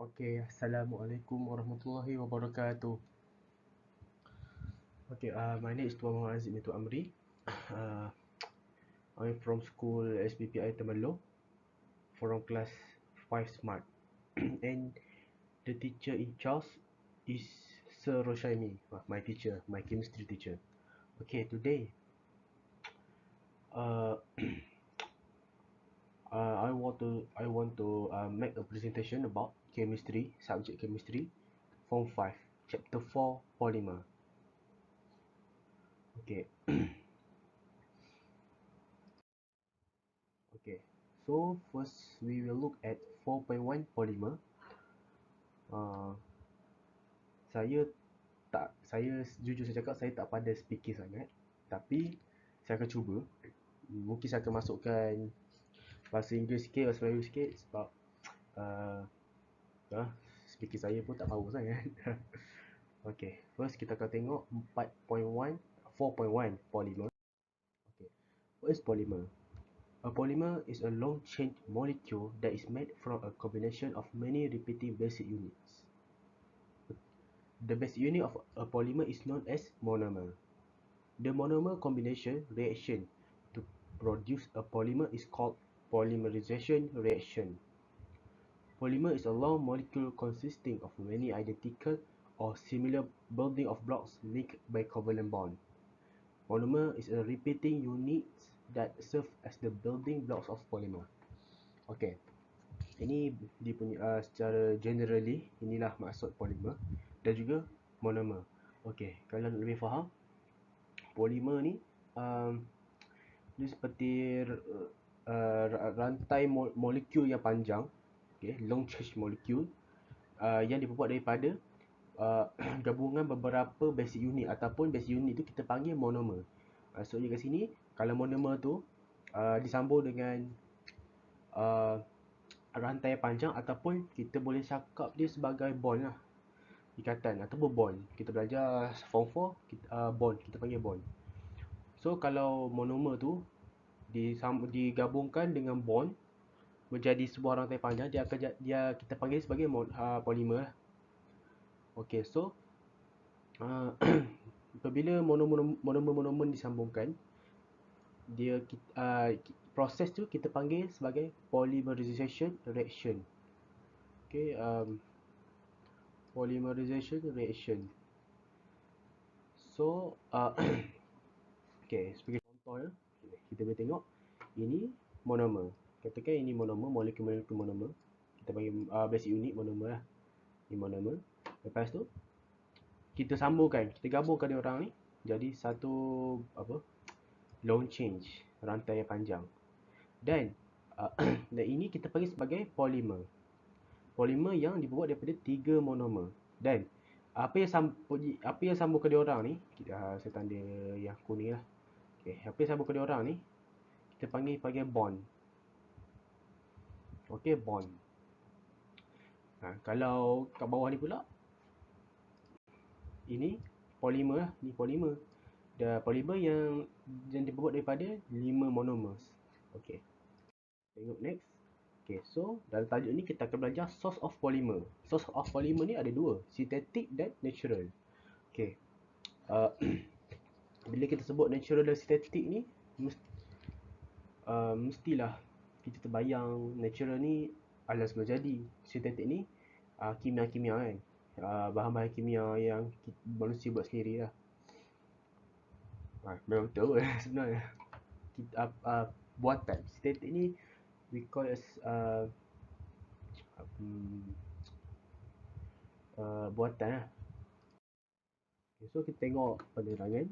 Okay, Assalamualaikum warahmatullahi wabarakatuh. Okay, my name is Tuan Muhammad Aziz Mitu Amri. Uh, I'm from school SPPI Temerloh, from class 5 Smart. And the teacher in charge is Sir Roshaimi, my teacher, my chemistry teacher. Okay, today, uh, I want to make a presentation about chemistry, subject chemistry, Form 5, Chapter 4, Polymer. Okay. Okay, so first we will look at 4.1 polymer. Uh, saya jujur saya cakap saya tak pandai speaking sangat, tapi saya akan cuba. Mungkin saya akan masukkan bahasa Inggeris sikit, bahasa Melayu sikit sebab uh, speaking saya pun tak power sangat. Okay, first kita akan tengok 4.1 polymer. Okay, what is polymer? A polymer is a long-chain molecule that is made from a combination of many repeating basic units. The basic unit of a polymer is known as monomer. The monomer combination reaction to produce a polymer is called polymerization reaction. Polymer is a long molecule consisting of many identical or similar building of blocks linked by covalent bond. Monomer is a repeating unit that serve as the building blocks of polymer. Okay, ini dia punya secara generally inilah maksud polymer dan juga monomer. Okay, kalau nak lebih faham, polimer ni dia seperti rantai molekul yang panjang, okay, long chain molecule yang dibuat daripada gabungan beberapa basic unit ataupun basic unit tu kita panggil monomer. Maksudnya kat sini kalau monomer tu disambung dengan rantai panjang ataupun kita boleh cakap dia sebagai bond lah, ikatan ataupun bond. Kita belajar form 4 kita, bond, kita panggil bond. So kalau monomer tu digabungkan dengan bond menjadi sebuah rantai panjang, kita panggil sebagai polimer lah. Okay, so apabila monomer disambungkan, proses tu kita panggil sebagai polymerization reaction. Okay, polymerization reaction. So okay, sebagai contoh ya, kita boleh tengok ini monomer. Katakan ini monomer, molekul-molekul monomer. Kita panggil basic unit monomer lah. Ini monomer. Lepas tu kita sambungkan, kita gabungkan dia orang ni jadi satu long chain, rantai yang panjang. Dan dan ini kita panggil sebagai polimer. Polimer yang dibuat daripada 3 monomer. Dan apa yang sambungkan dia orang ni, saya tanda yang kuning lah. Okay, apa yang sambungkan dia orang ni kita panggil bond. Okay, bond. Kalau kat bawah ni pula, ini polimer lah, ni polimer. Dan polimer yang dibuat daripada 5 monomers. Okay, tengok next. Okay, so dalam tajuk ni kita akan belajar source of polymer. Source of polymer ni ada dua, synthetic dan natural. Okay, bila kita sebut natural dan synthetic ni, mestilah kita terbayang natural ni adalah semula jadi. Synthetic ni kimia-kimia kan, bahan-bahan kimia yang manusia buat sendiri lah. Memang betul sebenarnya. Buatan synthetic ni we call as buatan lah. Okay, so kita tengok penerangan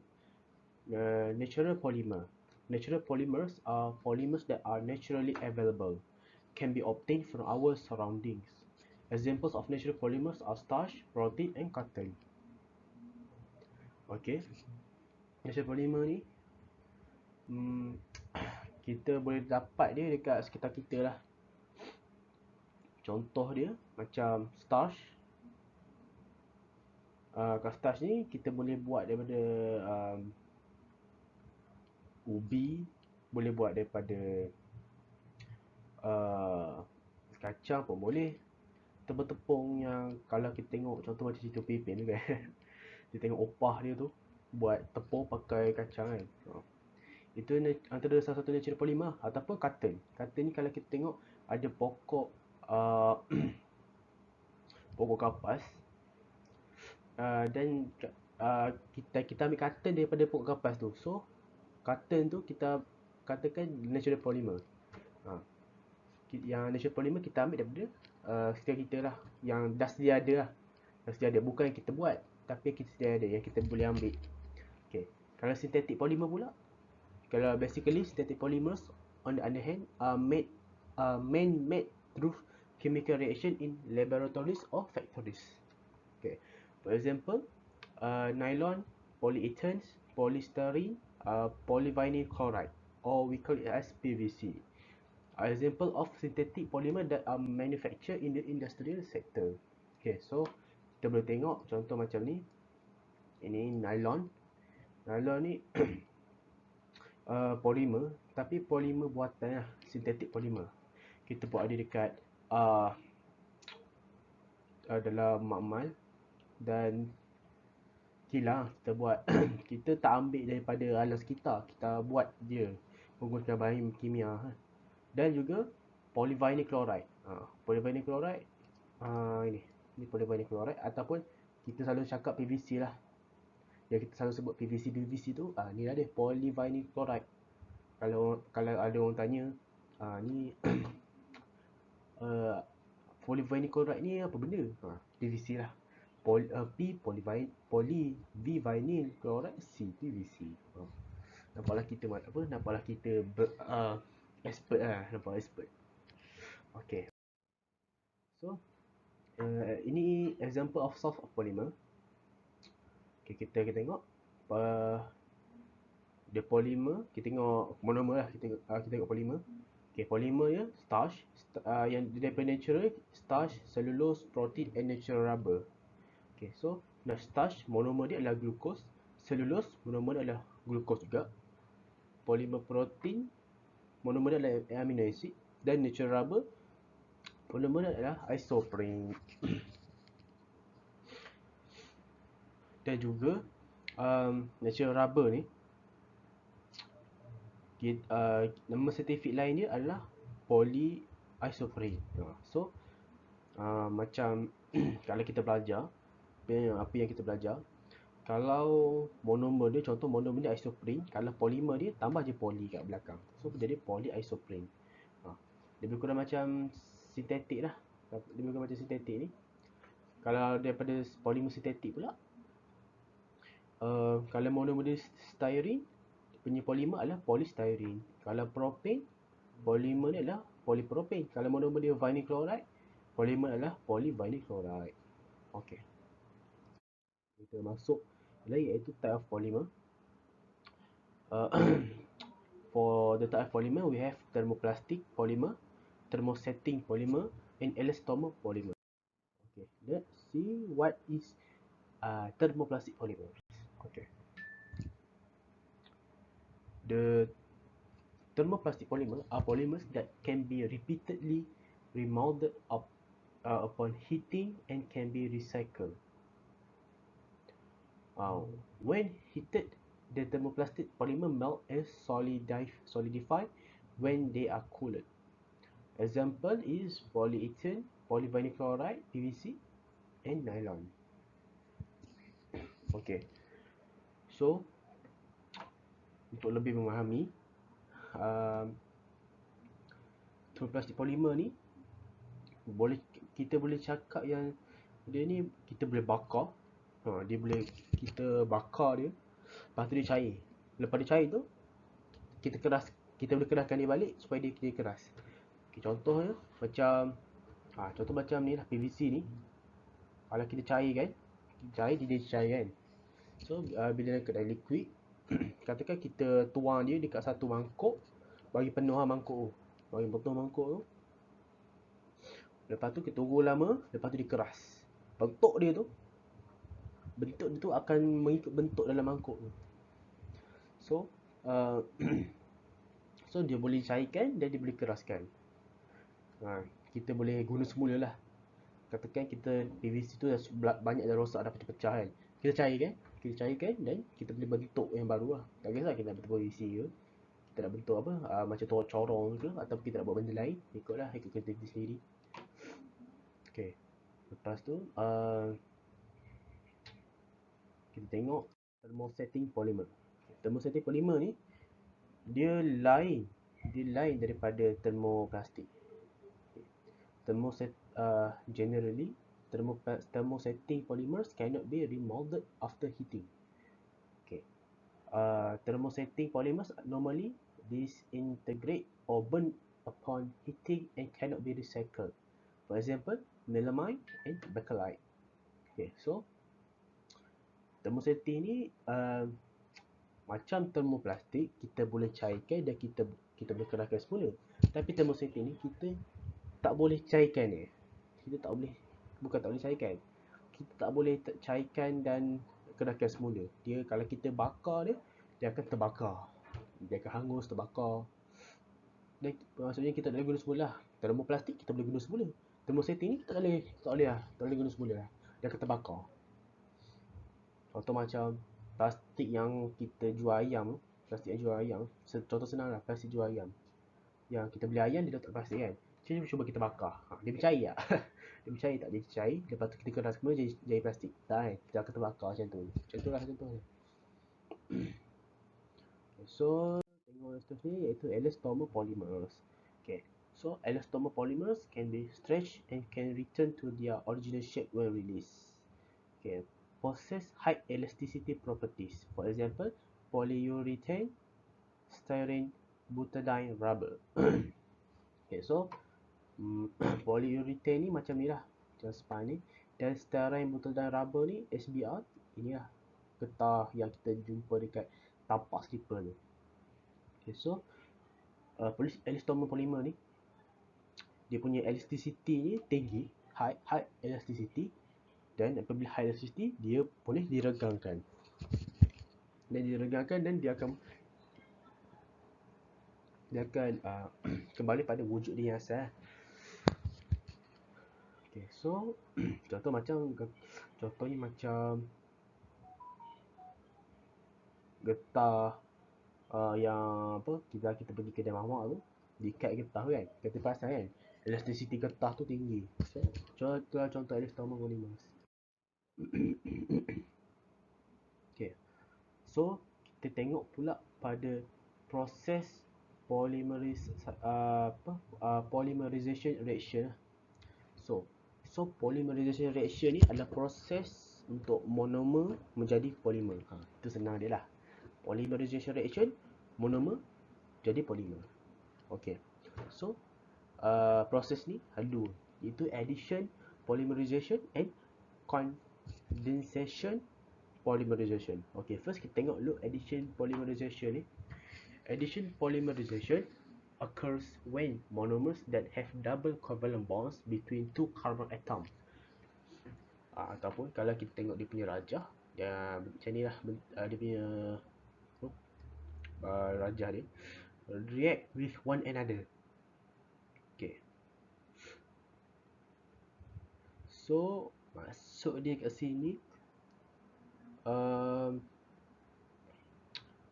natural polymer. Natural polymers are polymers that are naturally available, can be obtained from our surroundings. Examples of natural polymers are starch, protein and cotton. Okay, natural polymer ni kita boleh dapat dia dekat sekitar kita lah. Contoh dia macam starch. Kat starch ni kita boleh buat daripada ubi, boleh buat daripada kacang pun boleh. tepung-tepung yang kalau kita tengok contoh macam cerita Pipin tu kan. Dia tengok opah dia tu buat tepung pakai kacang kan. Itu antara salah satu natural polymer ataupun cotton. Cotton ni kalau kita tengok ada pokok uh, pokok kapas dan kita ambil cotton daripada pokok kapas tu. So cotton tu kita katakan natural polymer. Yang natural polymer kita ambil daripada sekitar kita lah, yang dah sedia ada lah. Dah sedia ada, bukan yang kita buat, tapi yang kita sedia ada, yang kita boleh ambil. Okay. Kalau synthetic polymer pula, kalau basically synthetic polymers on the other hand are man-made through chemical reaction in laboratories or factories. Okay. For example, nylon, polyethanes, polystyrene, polyvinyl chloride, or we call it as PVC. Example of synthetic polymer that are manufactured in the industrial sector. Okay, so kita boleh tengok contoh macam ni. Ini nylon. Nylon ni polymer, tapi polymer buatan lah, synthetic polymer. Kita buat dia dekat dalam makmal dan kilang kita buat. Kita tak ambil daripada alam sekitar, kita buat dia menggunakan bahan kimia. Dan juga polyvinyl chloride. Polyvinyl chloride ini polyvinyl chloride, ataupun kita selalu cakap PVC lah. Yang kita selalu sebut PVC tu, ni lah dia, polyvinyl chloride. Kalau ada orang tanya, ni polyvinyl chloride ni apa benda? PVC lah. Polyvinyl chloride, C PVC. Nampaklah kita expert lah, expert. Okay. So, ini example of soft polymer. Okay, kita tengok the polymer, kita tengok monomer lah, kita tengok polymer. Okay, polymer ya, starch, yang daripada natural, starch, cellulose, protein and natural rubber. Okay, so starch, monomer dia adalah glucose, cellulose, monomer dia adalah glucose juga, polymer protein, monomer dia adalah amino acid, dan natural rubber, monomer dia adalah isoprene. Dan juga natural rubber ni, nama saintifik lain dia adalah polyisoprene. So macam kalau kita belajar apa yang kita belajar, kalau monomer dia, contoh monomer dia isoprene, kalau polimer dia tambah je poly kat belakang, so jadi polyisoprene. Lebih kurang macam sintetik lah. Lebih kurang macam sintetik ni. Kalau daripada polimer sintetik pula, kalau monomer dia styrene, punya polimer adalah polystyrene. Kalau propane, polimer dia adalah polypropane. Kalau monomer dia vinyl chloride, polimer adalah polyvinyl chloride. Okay, kita masuk lagi, iaitu type of polymer. For the type of polymer, we have thermoplastic polymer, thermosetting polymer, and elastomer polymer. Okay, let's see what is thermoplastic polymer. Okay, the thermoplastic polymer are polymers that can be repeatedly remolded upon heating and can be recycled. When heated, the thermoplastic polymer melt and solidify when they are cooled. Example is polyethylene, polyvinyl chloride, PVC, and nylon. Okay, so untuk lebih memahami thermoplastic polymer ni, kita boleh cakap yang dia ni kita boleh bakar. Kita bakar dia, lepas tu dia cair. Lepas dia cair tu, kita boleh keraskan dia balik supaya dia keras. Okay, contohnya macam contoh macam ni lah, PVC ni. Kalau kita cair dia cair kan. So bila dia liquid, katakan kita tuang dia dekat satu mangkuk, bagi penuh mangkuk tu. Lepas tu kita tunggu lama, lepas tu dia keras. Bentuk dia tu akan mengikut bentuk dalam mangkuk tu. So so dia boleh cairkan dan dia boleh keraskan. Kita boleh guna semula lah. katakan kita PVC tu dah banyak dah rosak, dah pecah-pecah kan. Kita cairkan dan kita boleh bentuk yang baru lah. Tak kisah kita nak bentuk PVC ke, kita nak bentuk apa, macam corong ke, ataupun kita nak buat benda lain, ikut kreativiti sendiri. Okay, lepas tu kita tengok thermosetting polymer. Thermosetting polymer ni dia lain daripada thermoplastik. Generally, thermosetting polymers cannot be remolded after heating. Okay. Thermosetting polymers normally disintegrate or burn upon heating and cannot be recycled. For example, melamine and bakelite. Okay, so thermosetting ni macam termoplastik, kita boleh cairkan dan kita boleh kerahkan semula. Tapi thermosetting ni kita tak boleh cairkan ni. Kita tak boleh, bukan tak boleh cairkan, kita tak boleh cairkan dan kerahkan semula. Dia kalau kita bakar dia akan terbakar, dia akan hangus, terbakar. Dan maksudnya kita tak boleh guna semula lah. Termoplastik kita boleh guna semula. Thermosetting ni tak boleh guna semula lah. Dia akan terbakar. Contoh macam plastik yang kita jual ayam, contoh senang lah, plastik jual ayam. Yang kita beli ayam, dia letak plastik kan, cuba kita bakar, dia bercair tak? Dia bercair tak? Dia cair, lepas tu kita keras semua jadi plastik tak kan? Dia akan terbakar macam tu. Macam tu lah contohnya. So tengok seterusnya iaitu elastomer polymers. Okay, so elastomer polymers can be stretched and can return to their original shape when released. Okay, possess high elasticity properties. For example, polyurethane, styrene, butadiene rubber. Okay, so polyurethane ni macam ni lah, macam span ni. Dan styrene butadiene rubber ni, SBR, ini lah getah yang kita jumpa dekat tapak slipper tu. Okay, so elastomer polymer ni, dia punya elasticity ni tinggi, high elasticity. Dan apabila high elasticity, dia boleh diregangkan. Dan dia akan kembali pada wujud dia yang asal. Okay, so contohnya macam getah yang apa, kita pergi kedai mamak tu, diikat getah kan, kita pasal kan, elasticity getah tu tinggi. So contoh elastomer polymers. Okay, so kita tengok pula pada proses polymerization reaction. So polymerization reaction ni adalah proses untuk monomer menjadi polimer. Itu senang dia lah. Polymerization reaction, monomer jadi polimer. Okay, so proses ni ada dua, iaitu addition polymerization and condensation polymerization. Okay, first kita tengok dulu addition polymerization ni. Addition polymerization occurs when monomers that have double covalent bonds between two carbon atoms, ataupun kalau kita tengok dia punya rajah, macam ni lah dia punya rajah dia, react with one another. Okay, so masuk dia kat sini.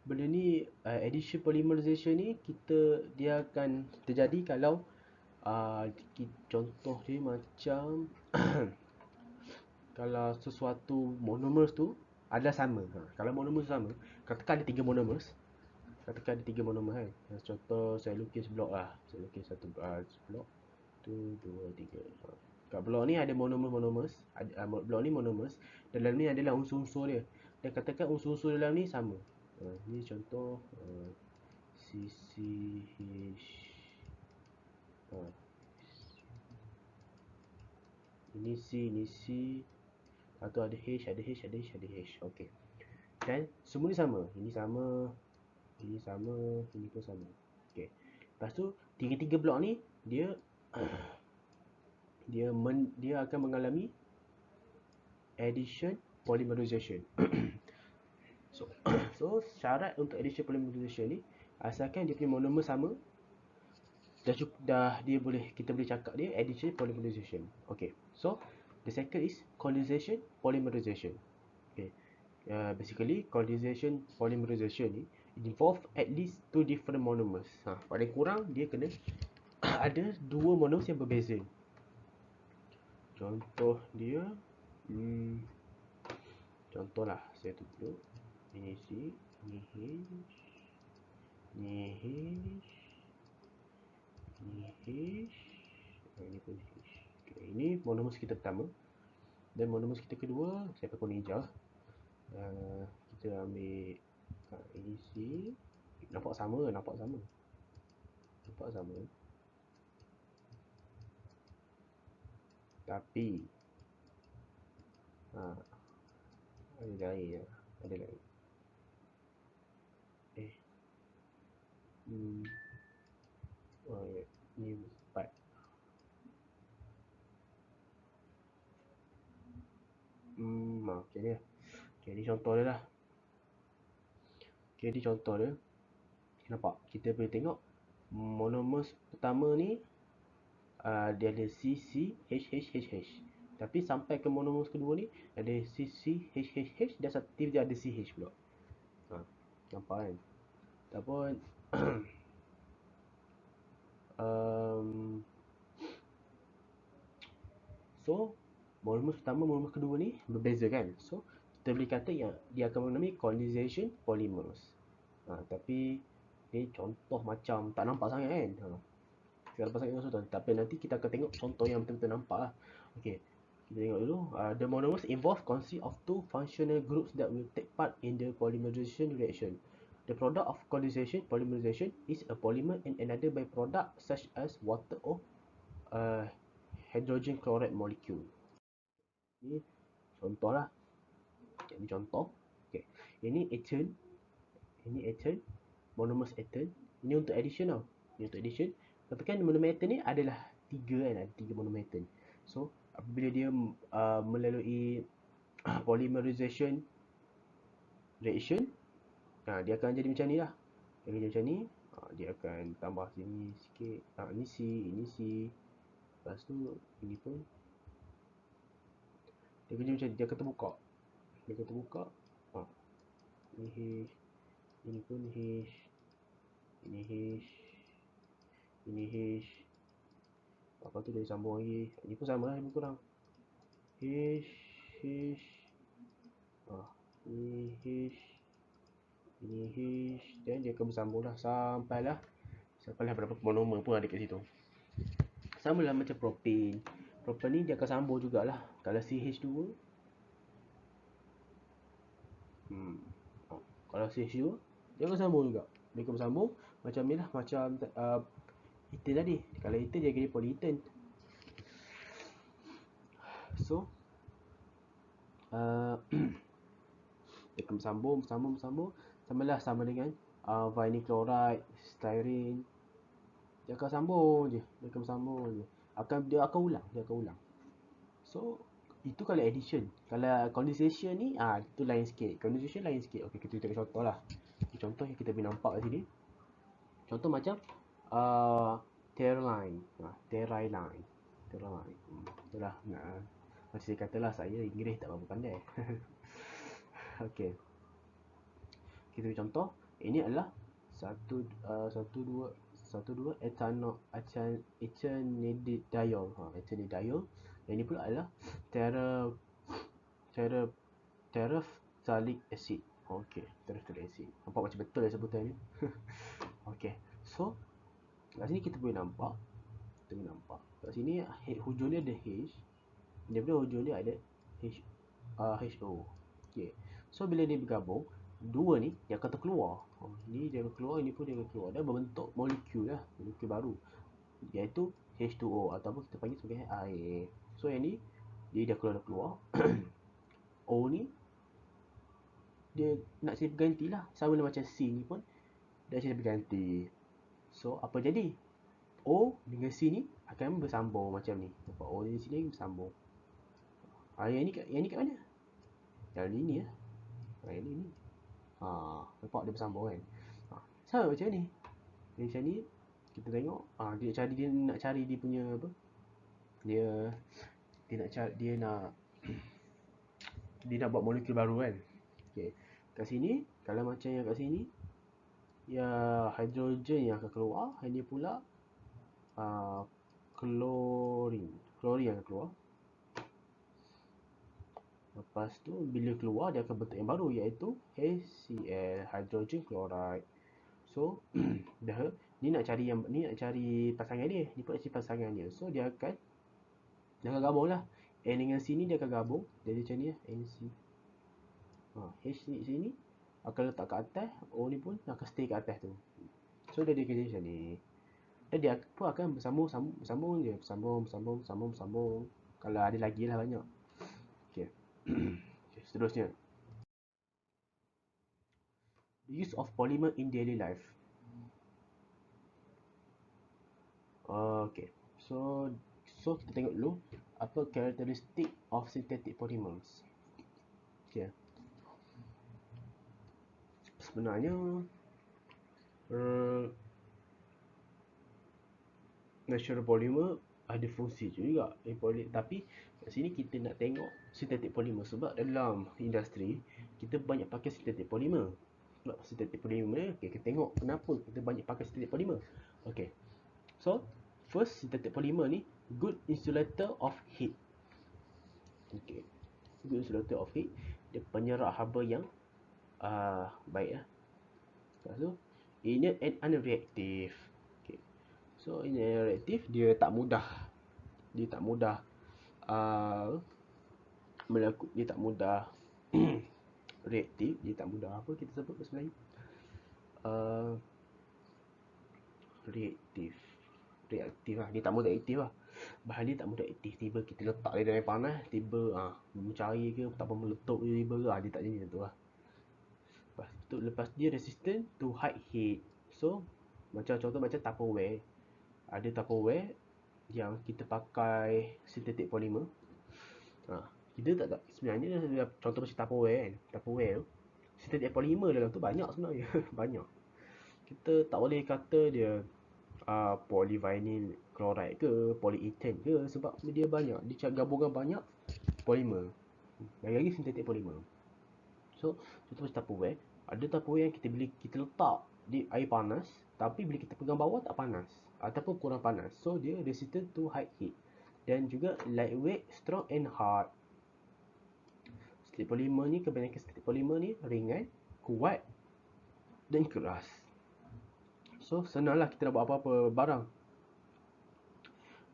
Benda ni addition polymerization ni dia akan terjadi kalau contoh dia macam kalau sesuatu monomers tu adalah sama. Kalau monomers sama, katakan ada 3 monomers. Katakan ada 3 monomer kan. Contoh saya lukis blok lah. Saya lukis satu blok. 1, 2, 3. Kat blok ni ada monomers. Blok ni monomers. Dalam ni adalah unsur-unsur dia. Dan katakan unsur-unsur dalam ni sama. Ni contoh CCH. Ini C, ini C. Atau ada H, ada H, ada H, ada H. Okey. Dan semua ni sama. Ini sama. Ini sama, ini pun sama. Okey. Lepas tu tiga-tiga blok ni dia akan mengalami addition polymerization. So syarat untuk addition polymerization ni, asalkan dia punya monomer sama dia boleh, kita boleh cakap dia addition polymerization. Okay, so the second is condensation polymerization. Okay, basically condensation polymerization ni involve at least two different monomers. Paling kurang dia kena ada dua monomers yang berbeza. Contoh dia, contohlah saya tunjuk. Ini C, ini H, ini H, ini H, ini pun H. Okay, ini monomers kita pertama. Dan monomers kita kedua, saya pakai warna hijau. Kita ambil ini C. Nampak sama. Tapi ada lain. Ni 4. Okay dia. Okay, ni contoh dia lah. Okay, ni contoh dia. Nampak? Kita boleh tengok monomers pertama ni dia ada C, H, H, H, H. Tapi sampai ke monomers kedua ni ada C, H, H, H dan satu dia ada CH pula. Nampak kan? Ataupun so monomers pertama, monomers kedua ni berbeza kan? So kita boleh kata yang dia akan mengalami condensation polymers. Tapi ni contoh macam tak nampak sangat kan? Tak nampak sangat contoh, tapi nanti kita akan tengok contoh yang betul-betul nampak lah. Okay, kita tengok dulu. The monomers involved consist of two functional groups that will take part in the polymerization reaction. The product of condensation polymerization is a polymer and another byproduct such as water or hydrogen chloride molecule. Ini contoh lah. Ini contoh. Okay. Ini ethane. Monomers ethane. Ini untuk addition tau. Ini untuk addition. Katakan monomer ethane ni adalah 3 kan. Ada 3 monomer ethane. So apabila dia melalui polymerization reaction, dia akan jadi macam ni lah. Dia akan jadi macam ni. Dia akan tambah sini sikit. Ini C. Lepas tu ini pun dia akan jadi macam ni. Dia akan terbuka. Ini H. Ini pun H. Ini H. Ini H. Lepas tu dia sambung lagi. Ini pun sama lah, lebih kurang. H. Ini H. Ini H. Dan dia akan bersambung lah sampailah berapa monomer pun ada kat situ. Sama lah macam propane. Propane ni dia akan sambung jugalah. Kalau CH2, kalau CH2 dia akan sambung juga. Dia akan bersambung macam ni lah. Macam ethane tadi. Kalau ethane dia jadi polyethane. So dia akan bersambung. Sama dengan vinyl chloride, styrene. Dia akan sambung je. Dia akan ulang. So itu kalau addition. Kalau condensation ni itu lain sikit. Okey, kita tengok contoh lah. Contoh yang kita boleh nampak kat sini. Contoh macam Terraline. Itulah. Macam saya katalah, saya Inggeris tak berapa pandai. Okey. Kita beri contoh. Ini adalah 1,2 echanediol. Echanediol. Yang ini pula adalah terephthalic acid. Okey, terephthalic acid. Nampak macam betul lah sebutan ni. Okey. So kat sini kita boleh nampak. Kat sini hujung dia ada H. Daripada hujung dia ada HO. Okey. So bila dia bergabung, dua ni dia akan terkeluar. Ni dia akan keluar, ini pun dia akan keluar. Dan membentuk molekul baru, iaitu H2O ataupun kita panggil sebagai air. So yang ni dia dah keluar. O ni dia nak silap berganti lah. Sama macam C ni pun dah silap berganti. So apa jadi? O dengan C ni akan bersambung macam ni. Nampak O di sini bersambung. Yang ni kat mana? Yang ni lah. Yang ni. Nampak dia bersambung kan? Sama macam ni. Macam ni kita tengok dia nak cari dia punya apa, dia dia nak cari, dia nak buat molekul baru kan. Okey, kat sini kalau macam yang kat sini, ya hidrogen yang akan keluar, ini pula klorin yang akan keluar. Lepas tu bila keluar dia akan bentuk yang baru, iaitu HCl, hydrogen chloride. So dah ni nak cari pasangan dia, ni pun nak cari pasangan dia. So dia akan gabung lah. N dengan C ni dia akan gabung jadi macam ni lah, NC. H ni sini akan letak kat atas, O ni pun akan stay kat atas tu. So dia kerja macam ni. Dan dia pun akan bersambung je, bersambung. Kalau ada lagi lah banyak. Okey. Okay, seterusnya. The use of polymer in daily life. Okay. So kita tengok dulu apa karakteristik of synthetic polymers. Okay. Sebenarnya natural polymer ada fungsi juga, tapi kat sini kita nak tengok synthetic polymer sebab dalam industri kita banyak pakai synthetic polymer. Sebab synthetic polymer, okay, kita tengok kenapa kita banyak pakai synthetic polymer. Okay. So, first, synthetic polymer ni good insulator of heat. Okay. Good insulator of heat. Dia penyerap haba yang baik lah. Lepas tu, inert and unreactive. Okay. So, inert and unreactive, dia tak mudah dia tak mudah reaktif, dia tak mudah apa kita sebut bahasa Melayu, reaktif lah, dia tak mudah aktif lah. Bahan dia tak mudah aktif. Tiba kita letak dia dalam panas, tiba mencari ke tak apa meletup tiba ke, dia tak jadi tu lah. Lepas dia resistant to high heat. So macam contoh macam Tupperware, ada Tupperware yang kita pakai synthetic polymer. Kita tak sebenarnya contoh macam Tupperware kan. Tupperware tu synthetic polymer dalam tu banyak sebenarnya. Banyak. Kita tak boleh kata dia polyvinyl chloride ke, polyethane ke, sebab dia banyak, dia gabungan banyak polymer. Lagi-lagi synthetic polymer. So contoh macam Tupperware, ada Tupperware yang kita letak di air panas, tapi bila kita pegang bawah tak panas ataupun kurang panas. So dia resistant to high heat. Dan juga lightweight, strong and hard. Synthetic polymer ni, kebanyakan synthetic polymer ni ringan, kuat dan keras. So senanglah kita nak buat apa-apa barang.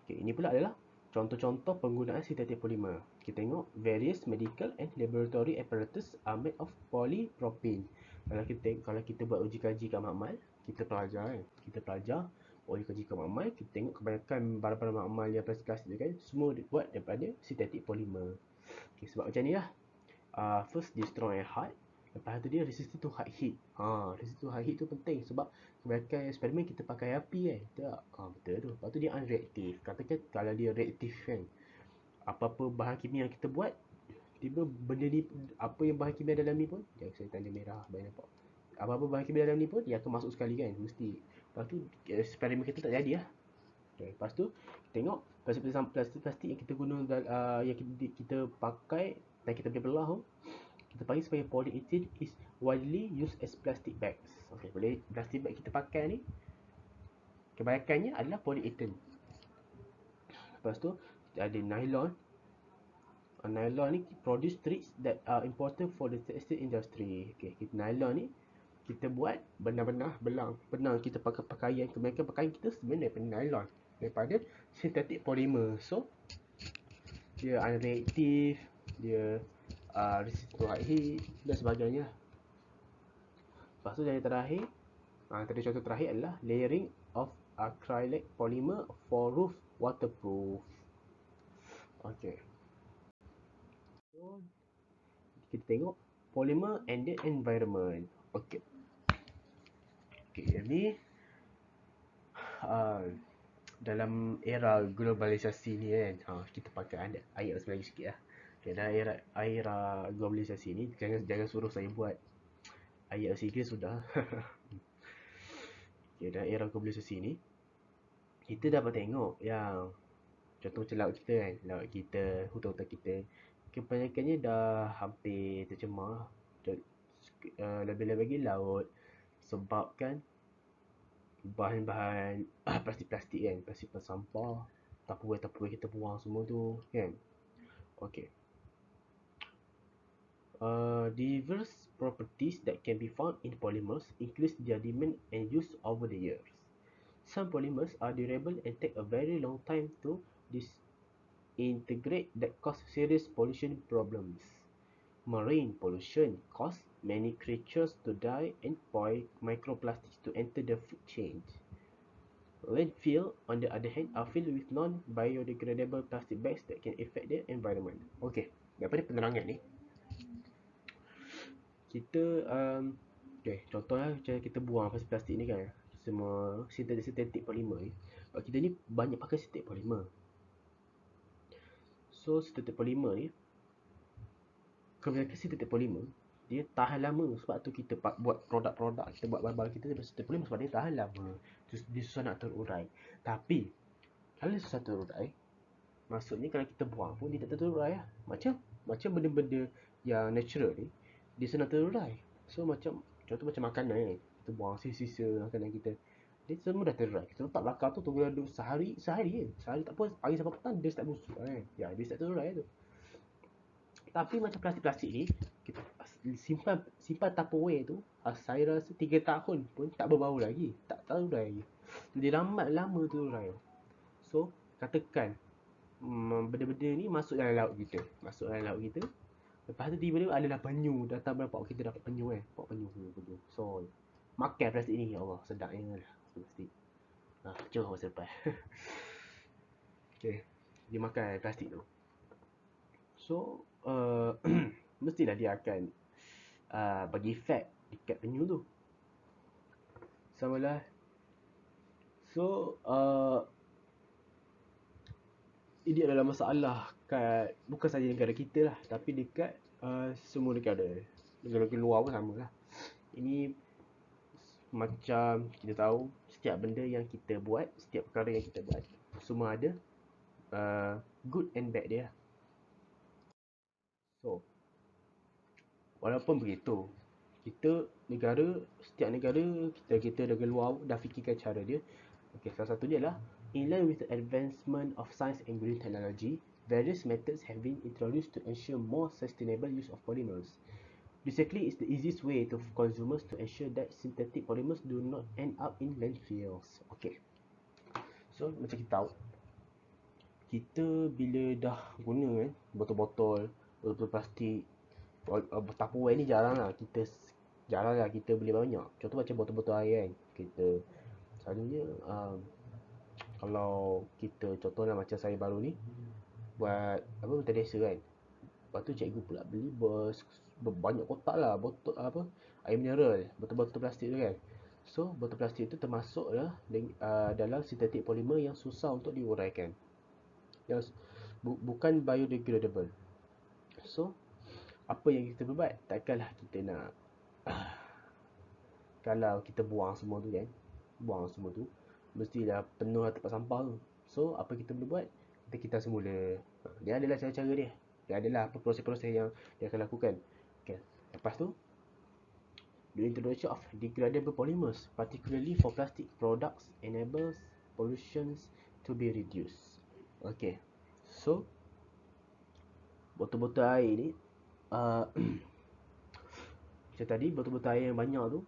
Okay, ini pula adalah contoh-contoh penggunaan synthetic polymer. Kita tengok various medical and laboratory apparatus are made of polypropylene. Kalau kita buat uji kaji kat makmal, kita pelajar uji kaji kat makmal, kita tengok kebanyakan barang-barang makmal yang plastik tu kan, semua dibuat daripada synthetic polymer. Okay, sebab macam ni lah. First dia strong and hard. Lepas tu dia resistant to high heat. Resistant to high heat tu penting sebab kebanyakan eksperimen kita pakai api kan. Betul tu. Lepas tu dia unreactive. Katakan kalau dia reaktif kan, apa-apa bahan kimia yang kita buat, tiba benda ni, apa yang bahan kimia dalam ni pun, saya tanda merah, boleh nampak. Apa-apa bahan kimia dalam ni pun dia akan masuk sekali kan, mesti. Lepas tu eksperimen kita tak jadi lah. Okay, lepas tu tengok plastik yang kita guna, yang kita pakai dan kita boleh belah tu, kita panggil sebagai polyethylene is widely used as plastic bags. Okay, boleh plastic bag kita pakai ni kebanyakannya adalah polyethylene. Lepas tu ada nylon. Nylon ni produce threads that are important for the textile industry. Okay, nylon ni kita buat benang-benang benang kita pakai pakaian, kebanyakan pakaian kita sebenarnya daripada nylon, daripada synthetic polymer. So dia unreactive, dia resistant to high heat dan sebagainya. Lepas tu yang terakhir, tadi contoh terakhir adalah layering of acrylic polymer for roof waterproof. Okay. So kita tengok polymer and the environment. Okay. Jadi dalam era globalisasi ni kan, kita pakai ayat Melayu sikit lah. Okay, dalam era globalisasi ni, jangan suruh saya buat ayat Inggeris sudah. Okay, dalam era globalisasi ni, kita dapat tengok yang contoh macam laut kita kan, laut kita, hutan-hutan kita, kebanyakannya dah hampir tercemar. Lebih-lebih lagi laut sebabkan bahan-bahan plastik-plastik kan, plastik sampah, tapuai-tapuai kita buang semua tu kan. Okay. Diverse properties that can be found in polymers increase their demand and use over the years. Some polymers are durable and take a very long time to disintegrate that cause serious pollution problems. Marine pollution cause many creatures to die and microplastics to enter the food chain. Landfill, on the other hand, are filled with non-biodegradable plastic bags that can affect the environment. Okay, daripada penerangan ni, kita contohnya macam kita buang plastik ni kan, semua sintetik polimer ni. Kita ni banyak pakai sintetik polimer. So sintetik polimer ni, kebanyakan sintetik polimer dia tahan lama. Sebab tu kita buat produk-produk, kita buat barang-barang kita daripada sintetik polimer, sebab dia tahan lama. Dia susah nak terurai. Tapi kalau susah terurai, maksudnya kalau kita buang pun dia tak terurai lah. Macam benda-benda yang natural ni, dia senang terurai. So macam contoh macam makanan kan, kita buang sisa-sisa makanan kita, dia semua dah terurai. Kita letak belakang tu, tunggu dulu sehari je. Sehari tak apa, pagi sampai petang dia start busuk kan. Ya, dia start terurai tu. Tapi macam plastik-plastik ni, kita simpan Tupperware tu, saya rasa 3 tahun pun tak berbau lagi, tak terurai lagi. Dia lambat lama terurai. So katakan benda-benda ni masuk dalam laut kita. Lepas tu tiba-tiba adalah penyu. Datang berapa kita dapat penyu kan. Bawa penyu. So makan plastik ni. Ya Allah, sedapnya lah plastik. Jom masa lepas. Okay, dia makan plastik tu. So mestilah dia akan bagi efek dekat penyu tu. Samalah. So ini adalah masalah kat bukan saja negara kita lah, tapi dekat semua negara luar pun sama lah. Ini macam kita tahu, setiap benda yang kita buat, setiap perkara yang kita buat, semua ada good and bad dia. So walaupun begitu, setiap negara kita negara luar dah fikirkan cara dia. Okay, salah satu dia lah, in line with the advancement of science and green technology, various methods have been introduced to ensure more sustainable use of polymers. Basically, it's the easiest way to consumers to ensure that synthetic polymers do not end up in landfills. Okay. So, macam kita tahu, kita bila dah guna kan, botol-botol plastik, Tupperware ni jarang lah kita beli banyak. Contoh macam botol-botol air kan, kita selalunya kalau kita contohlah macam saya baru ni buat apa botol desa kan, lepas tu cikgu pula beli banyak kotak lah botol air mineral, botol-botol plastik tu kan. So botol plastik tu termasuk lah dalam sintetik polimer yang susah untuk diuraikan, yang bukan biodegradable. So apa yang kita buat? Takkanlah kita nak kalau kita buang semua tu mestilah penuh tempat sampah tu. So apa kita boleh buat? Kita semula. Dia adalah cara-cara dia. Dia adalah apa proses-proses yang dia akan lakukan. Okay. Lepas tu, the introduction of degradable polymers, particularly for plastic products, enables pollutions to be reduced. Okay. So botol-botol air ni macam tadi, botol-botol air yang banyak tu,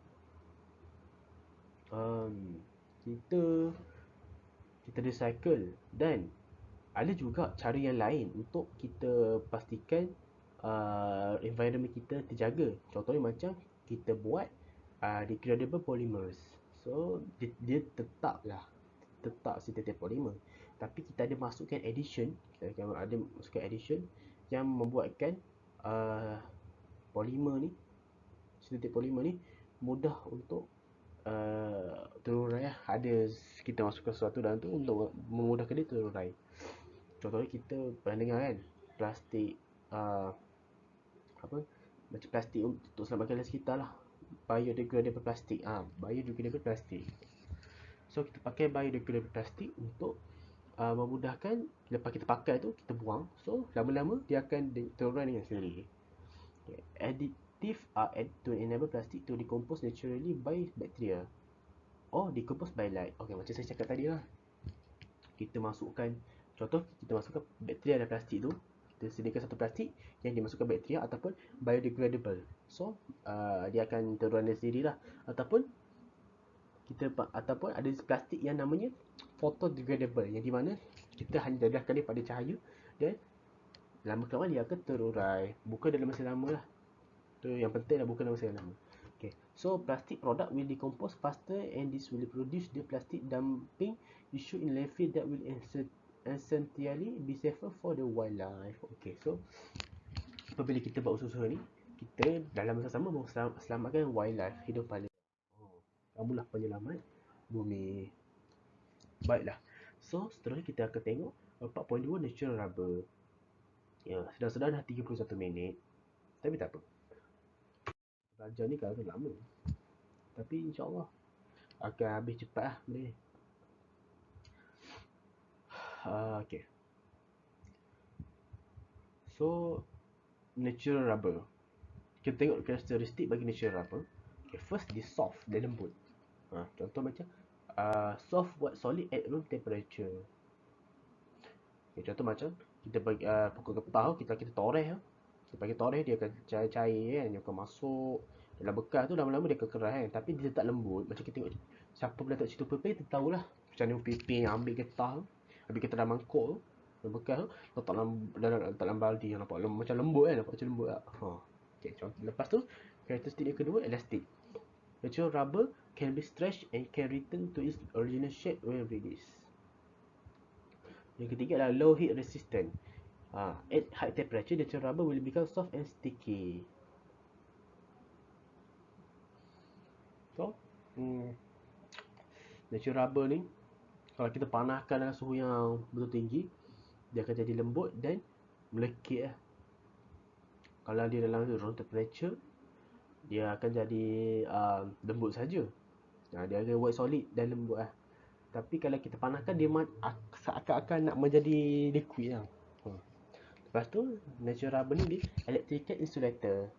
kita recycle. Dan ada juga cara yang lain untuk kita pastikan environment kita terjaga. Contohnya macam kita buat degradable polymers. So dia tetap synthetic polymer, tapi kita ada masukkan addition, yang membuatkan synthetic polymer ni mudah untuk terurai lah. Ada kita masukkan sesuatu dalam tu untuk memudahkan dia terurai. Contohnya kita pernah dengar kan, plastik macam plastik untuk selamatkan sekitar lah, biodegradable plastik. So kita pakai biodegradable plastik untuk memudahkan lepas kita pakai tu kita buang. So lama-lama dia akan terurai dengan sendiri. Okay. Additive are added to enable plastic to decompose naturally by bacteria or decompose by light. Okay, macam saya cakap tadi lah. Kita masukkan, contoh kita masukkan bakteria dalam plastik tu, kita sediakan satu plastik yang dimasukkan bakteria ataupun biodegradable. So dia akan terurai sendiri lah. Ataupun ada plastik yang namanya photodegradable, yang di mana kita hanya dadahkan dia pada cahaya dan lama kelamaan dia akan terurai. Bukan dalam masa lama lah. Tu yang penting lah, bukan dalam masa lama. Okay. So plastic product will decompose faster and this will produce the plastic dumping issue in landfill that will essentially be safer for the wildlife. Okay, so apabila kita buat usaha ni, kita dalam masa sama mahu selamatkan wildlife, hidup paling. Kamulah penyelamat bumi. Baiklah. So seterusnya kita akan tengok 4.2 natural rubber. Ya, sedang-sedang dah 31 minit. Tapi tak apa. Belajar ni kalau lama. Tapi insyaAllah akan habis cepat lah benda ni. Okay. So natural rubber, kita tengok karakteristik bagi natural rubber. Okay, first dia soft, dia lembut. Contoh macam soft but solid at room temperature. Okay, contoh macam kita bagi pokok getah kita toreh. Kita bagi toreh, dia akan cair-cair kan, dia akan masuk dalam bekas tu, lama-lama dia akan keras kan, tapi dia tetap lembut. Macam kita tengok siapa boleh tak cerita pipih, kita tahulah macam mana pipih yang ambil getah tu, ambil getah dalam mangkuk tu, dalam bekas tu, letak dalam baldi yang nampak macam lembut kan, nampak macam lembut tak? Okay, contoh. Lepas tu karakteristik yang kedua, elastic. Natural rubber can be stretched and can return to its original shape when released. Yang ketiga adalah low heat resistant. At high temperature, natural rubber will become soft and sticky. So, natural rubber ni, kalau kita panaskan dengan suhu yang betul tinggi, dia akan jadi lembut dan melekit. Kalau dia dalam room temperature, dia akan jadi lembut saja. Dia akan white solid dan lembut lah. Tapi kalau kita panaskan, dia seakan-akan nak menjadi liquid lah. Lepas tu, natural rubber ni electrical insulator.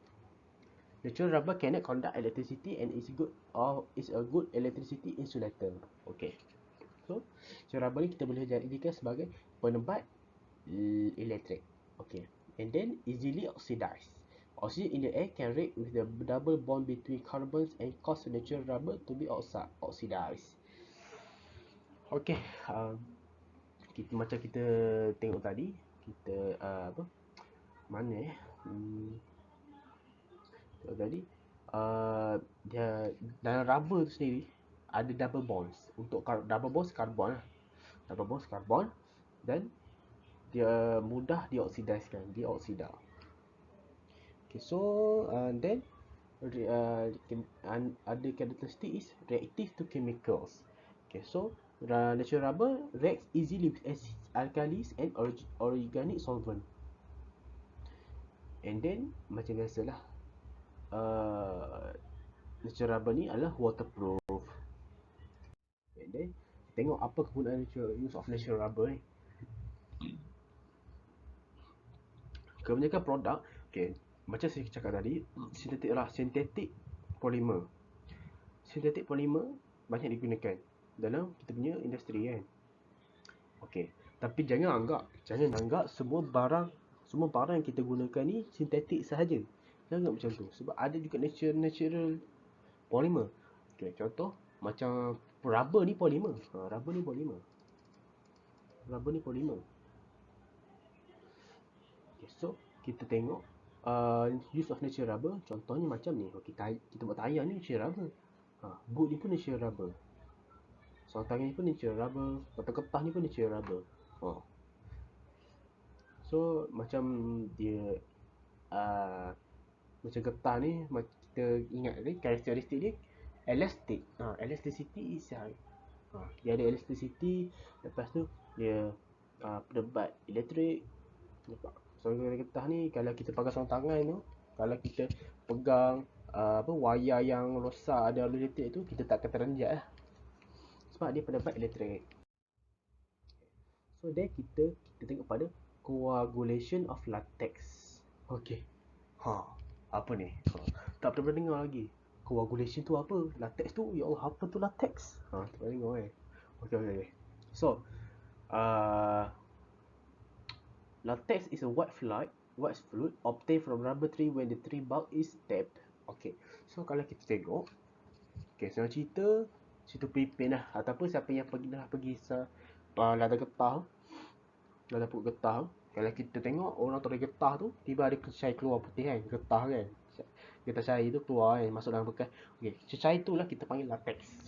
Natural rubber cannot conduct electricity and is a good electricity insulator. Okay. So, natural rubber ni kita boleh jadikan sebagai penebat elektrik. Okay. And then easily oxidized. Oxygen in the air can react with the double bond between carbons and cause natural rubber to be oxidized. Okay. Macam kita tengok tadi, kita mana tadi dia dalam rubber tu sendiri ada double bonds. Untuk double bonds karbon lah. Double bonds karbon dan dia mudah dioksidaiskan, dioksida. Okay, so then ada karakteristik is reactive to chemicals. Okay, so natural rubber reacts easily with acids, alkalis and organic solvent. And then macam biasalah, natural rubber ni adalah waterproof. And then tengok apa kegunaan use of natural rubber ni. Kebanyakan produk, okay, macam saya cakap tadi, synthetic polymer. Synthetic polymer banyak digunakan dalam kita punya industri kan. Okay, tapi jangan anggap semua barang yang kita gunakan ni sintetik sahaja. Jangan macam tu, sebab ada juga natural polymer. Okay, contoh macam rubber ni polymer. Rubber ni polymer. Okay, so kita tengok use of natural rubber. Contohnya macam ni. Okay, kita buat tayar ni natural rubber. Boot ni pun natural rubber. Sarung tangan ni pun natural rubber. Kertas ni pun natural rubber. So macam dia macam getah ni, kita ingat tadi karakteristik dia elastic. Elasticity is dia ada elasticity. Lepas tu dia penebat elektrik. Sarung getah ni, kalau kita pakai sarung tangan tu, kalau kita pegang wayar yang rosak ada elektrik tu, kita tak akan terenjak lah. sebab dia pendapat elektrik. So then kita tengok pada coagulation of latex. Okey. Apa ni? Tak pernah dengar lagi. Coagulation tu apa? Latex tu, ya Allah, apa tu latex? Tak pernah dengar Okey. So, latex is a white fluid obtained from rubber tree when the tree bark is tapped. Okay, so kalau kita tengok, okay, senang cerita, situ Pipin lah, ataupun siapa yang pergi ladang getah, ladang pokok getah, kalau kita tengok orang tu ada getah tu, tiba ada cecair keluar putih kan, getah kan, getah cair tu keluar kan, masuk dalam bekas. Okay, cecair tu lah kita panggil latex.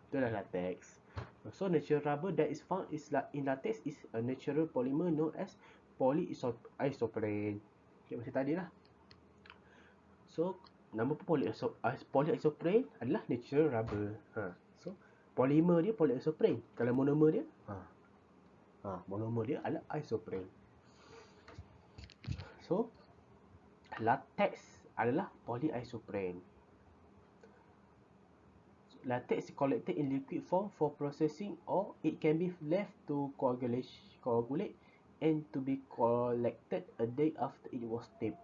Itulah latex. So natural rubber that is found in latex is a natural polymer known as polyisoprene. Okay, macam tadi lah. So nama polyisoprene adalah natural rubber. So polymer dia polyisoprene. Kalau monomer dia monomer dia adalah isoprene. So latex adalah polyisoprene. Latex is collected in liquid form for processing, or it can be left to coagulate and to be collected a day after it was tapped.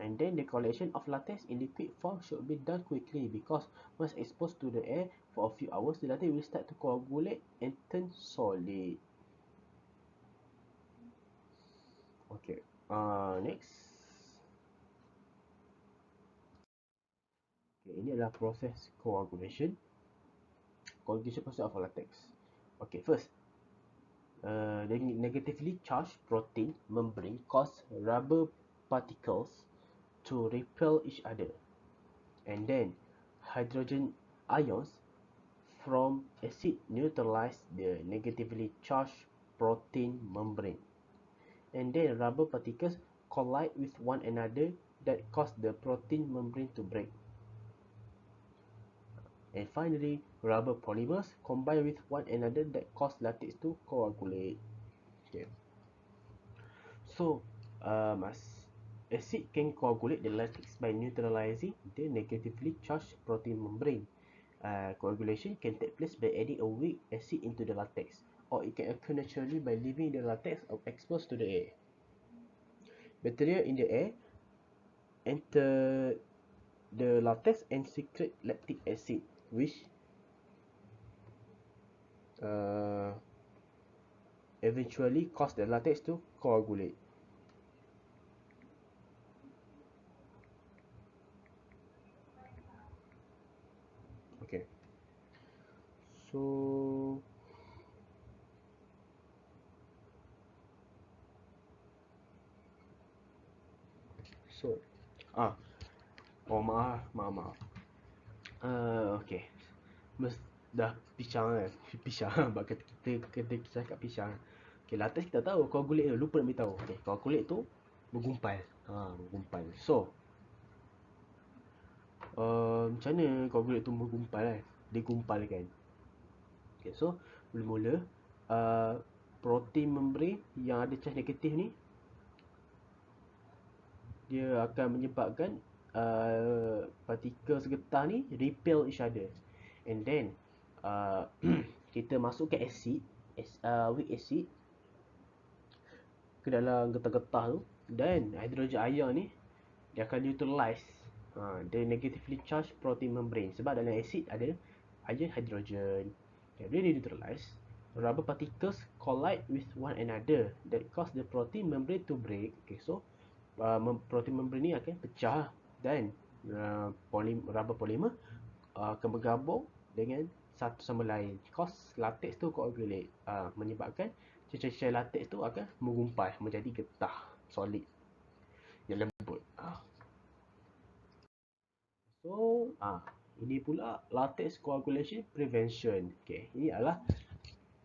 And then the collection of latex in liquid form should be done quickly because once exposed to the air for a few hours, the latex will start to coagulate and turn solid. Okay. Next. Okay, ini adalah proses coagulation. Coagulation process of latex. Okay, first, the negatively charged protein membrane cause rubber particles to repel each other, and then hydrogen ions from acid neutralize the negatively charged protein membrane, and then rubber particles collide with one another that cause the protein membrane to break. And finally, rubber polymers combine with one another that cause latex to coagulate. Okay. So, acid can coagulate the latex by neutralizing the negatively charged protein membrane. Coagulation can take place by adding a weak acid into the latex, or it can occur naturally by leaving the latex exposed to the air. Bacteria in the air enter the latex and secrete lactic acid, which eventually cause the latex to coagulate. Okay. So maaf. Okay. Dah pisang kan. Pisang. Sebab kita cakap pisang. Okay, latex kita tahu. Coagulate tu. Lupa nak beritahu. Okay, coagulate tu bergumpal. Bergumpal. So, macam mana coagulate tu bergumpal kan? Dia gumpal kan. Okay, so, mula-mula protein membrane yang ada charge negatif ni, dia akan menyebabkan partikel segetah ni repel each other, and then kita masukkan acid, weak acid ke dalam getah-getah tu, dan hydrogen ion ni dia akan neutralize the negatively charged protein membrane, sebab dalam acid ada ion hydrogen. Bila dia neutralize, rubber particles collide with one another that cause the protein membrane to break. Okay, so protein membrane ni akan pecah, dan rubber polymer akan bergabung dengan satu sama lain, cause latex tu coagulate, menyebabkan cecair-cecair latex tu akan menggumpal menjadi getah solid yang lembut. So ini pula latex coagulation prevention. Okay, ini adalah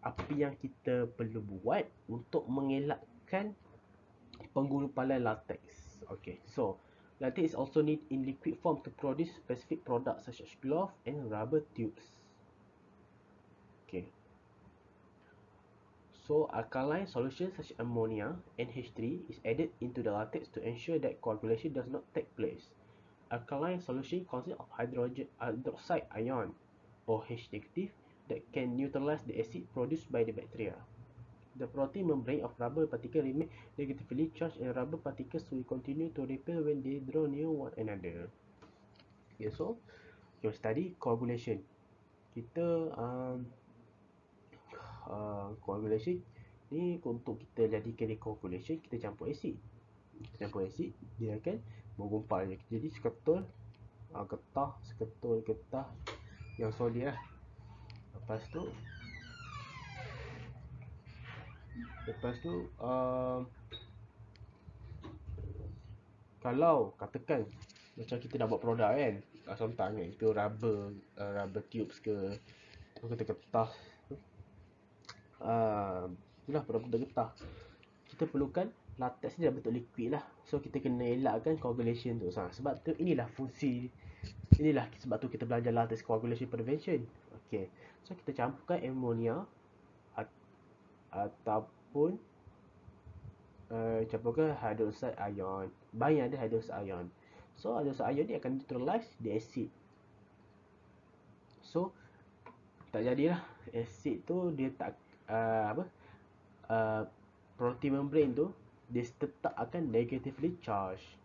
apa yang kita perlu buat untuk mengelakkan penggumpalan latex. Okay, so latex is also need in liquid form to produce specific products such as glove and rubber tubes. Okay. So alkaline solution such as ammonia, NH3, is added into the latex to ensure that coagulation does not take place. Alkaline solution consists of hydroxide ion OH negative, that can neutralize the acid produced by the bacteria. The protein membrane of rubber particles remain negatively charged and rubber particles will continue to repel when they draw near one another. Okay, so you study coagulation. Kita coagulation ni untuk kita jadikan dia coagulation, kita campur asid. Kita campur asid, dia akan menggumpal. Jadi seketul getah yang solid lah. Lepas tu kalau katakan macam kita nak buat produk kan, sometimes kan, itu rubber tubes ke, kita getah itulah produk getah, kita perlukan latex ni dah bentuk liquid lah. So kita kena elakkan coagulation tu. Sebab tu sebab tu kita belajar latex coagulation prevention. Okay, so kita campurkan ammonia ataupun campurkan hydroxide ion. Banyak ada hydroxide ion. So hydroxide ion ni akan neutralize the acid. So tak jadilah acid tu dia tak protein membrane tu dia tetap akan negatively charged.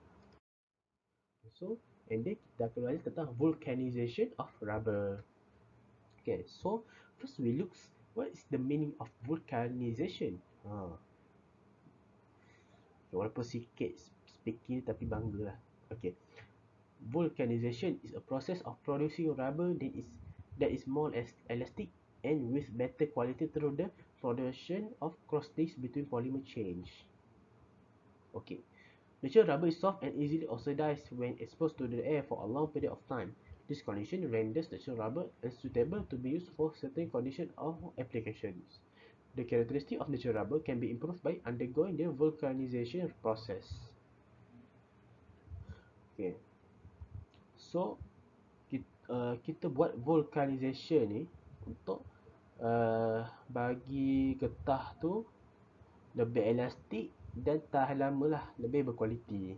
So and then kita akan belajar tentang vulcanization of rubber. Okay, so first we look what is the meaning of vulcanization. Walaupun sikit speaking tapi bangga lah. Okay, vulcanization is a process of producing rubber that is more elastic and with better quality through the production of crosslinks between polymer chains. Okay, natural rubber is soft and easily oxidized when exposed to the air for a long period of time. This condition renders natural rubber unsuitable to be used for certain conditions or applications. The characteristic of natural rubber can be improved by undergoing the vulcanization process. Okay, so kita buat vulcanization ni untuk bagi getah tu lebih elastik dan tahan lama lah, lebih berkualiti.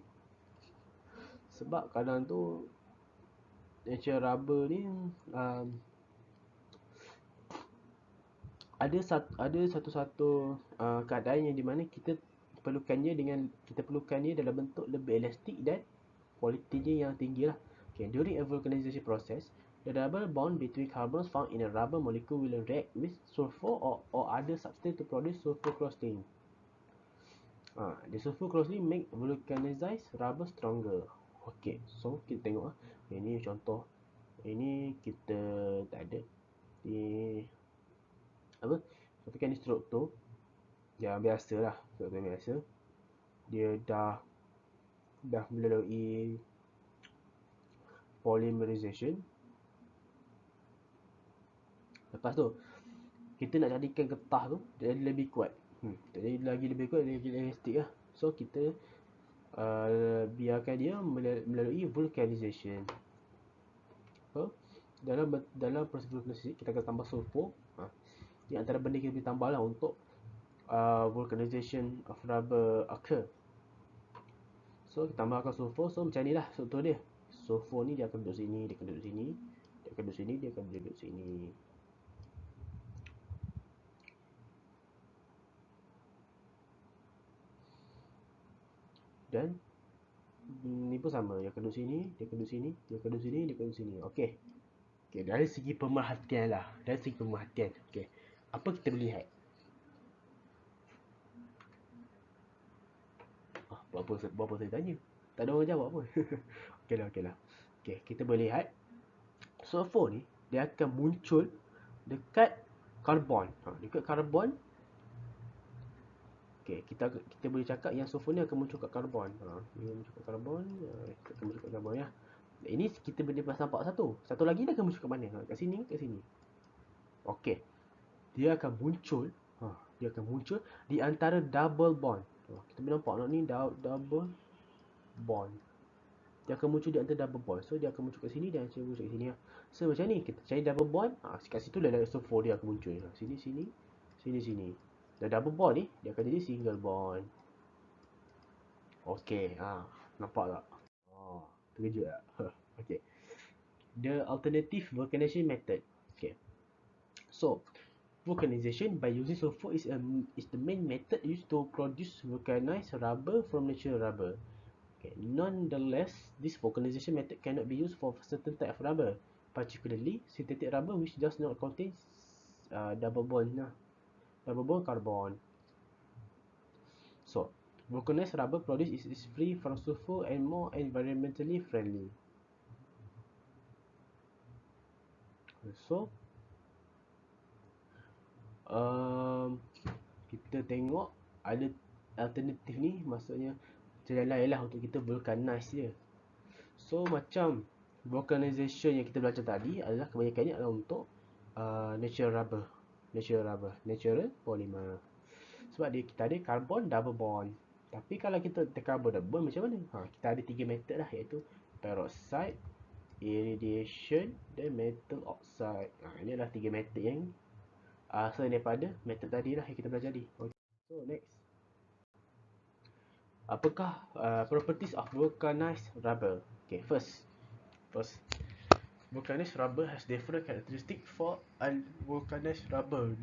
Sebab kadang tu natural rubber ni ada satu keadaan yang di mana kita perlukannya dalam bentuk lebih elastik dan kualitinya yang tinggi lah. Okay, during a vulcanization process, the double bond between carbons found in a rubber molecule will react with sulfur or other substance to produce sulfur crosslink. The sulfur crosslink make vulcanized rubber stronger. Okay, so kita tengok ini contoh. Ini kita tak ada di contohkan ni struktur yang biasa lah, struktur biasa. Dia dah melalui polymerization. Lepas tu kita nak jadikan getah tu jadi lebih kuat, jadi lagi lebih kuat, lagi elastik lah. So kita biarkan dia melalui vulcanization. Dalam proses vulcanization kita akan tambah sulfur. Di antara benda kita boleh tambah lah untuk vulcanization of rubber occur. So kita tambahkan sulfur. So macam ni lah struktur dia. Sulfur ni dia akan duduk sini, dia akan duduk sini, dia akan duduk sini, dia akan duduk sini. Dan ni pun sama, dia akan duduk sini, dia akan duduk sini, dia akan duduk sini, dia akan duduk sini. Okey. Okey, dari segi pemerhatian lah. Dari segi pemerhatian. Okey. Apa kita boleh lihat? Buat apa saya tanya? Tak ada orang jawab pun. Okeylah. Okey, kita boleh lihat sulfur ni dia akan muncul dekat karbon. Dekat karbon. Okey, kita boleh cakap yang sulfur ni akan muncul kat karbon. Dia muncul kat karbon, akan muncul kat karbon ya. Ini kita boleh nampak satu. Satu lagi dia akan muncul kat mana? Kat sini, kat sini. Okey. Dia akan muncul di antara double bond. Kita boleh nampak ni double bond. Dia akan muncul di antara double bond. So dia akan muncul kat sini dan muncul kat sini lah. So macam ni kita cari double bond, kat situ lah sulfur dia akan muncul. Sini. Dan double bond ni dia akan jadi single bond. Okey, nampak tak? Terkejut tak? Okey. The alternative vulcanization method. So, vulcanization by using sulfur is the main method used to produce vulcanized rubber from natural rubber. Okay. Nonetheless, this vulcanization method cannot be used for certain type of rubber, particularly synthetic rubber which does not contain double bond carbon. So, vulcanized rubber produced is free from sulfur and more environmentally friendly. So, um, kita tengok ada alternatif ni, maksudnya jalan lain lah untuk kita vulcanize dia. So macam vulcanization yang kita belajar tadi adalah kebanyakannya adalah untuk natural polymer. Sebab kita ada carbon double bond. Tapi kalau kita carbon double bond macam mana? Kita ada 3 method lah, iaitu peroxide, irradiation dan metal oxide. Ini adalah 3 method yang selain daripada method tadi lah yang kita belajar tadi. Okay. So next, apakah properties of vulcanized rubber? Okay, first, vulcanized rubber has different characteristics for unvulcanized rubber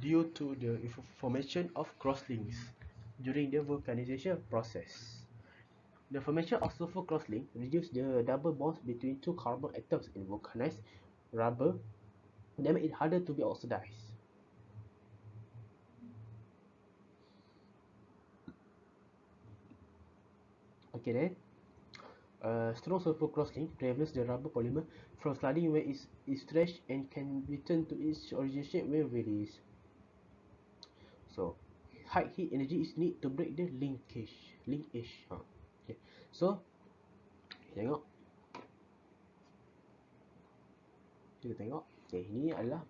due to the formation of crosslinks during the vulcanization process. The formation of sulfur crosslink reduces the double bonds between two carbon atoms in vulcanized rubber that make it harder to be oxidized. Okay then, strong sulfur crosslink prevents the rubber polymer from sliding when it is stretched and can return to its original shape when released. So, high heat energy is needed to break the linkage. Okay. So, kita tengok. Okay, ini adalah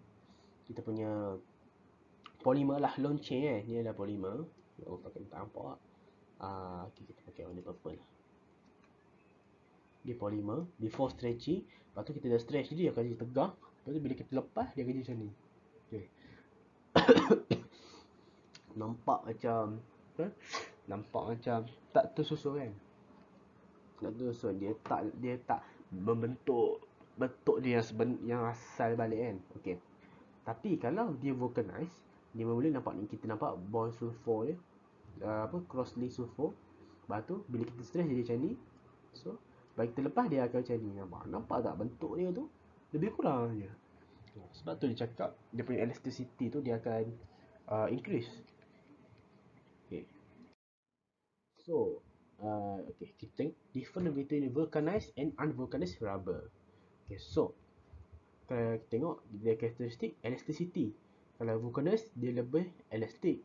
kita punya polymer lah, lone chain kan. Ni adalah polymer. Oh, pakai tak nampak. Okay, kita pakai warna purple. Dia polymer, before stretching. Lepas tu kita dah stretch dia akan jadi tegang. Lepas tu bila kita lepas, dia akan jadi macam ni. Okay. Nampak macam tak tersusun kan? Tak tersusun. Dia tak membentuk dia yang asal balik kan? Okay. Tapi kalau dia vulcanize, dia boleh kita nampak bond sulfur dia, cross-link sulfur. Lepas tu bila kita stretch dia macam ni. So, bagi kita lepas dia akan macam ni. Nampak tak bentuk dia tu? Lebih kurang je. Sebab tu dia cakap dia punya elasticity tu dia akan increase. Okay. So, okay, kita tengok difference between vulcanized and unvulcanized rubber. Okay, so kalau kita tengok dia karakteristik elasticity. Kalau vulcanized dia lebih elastic.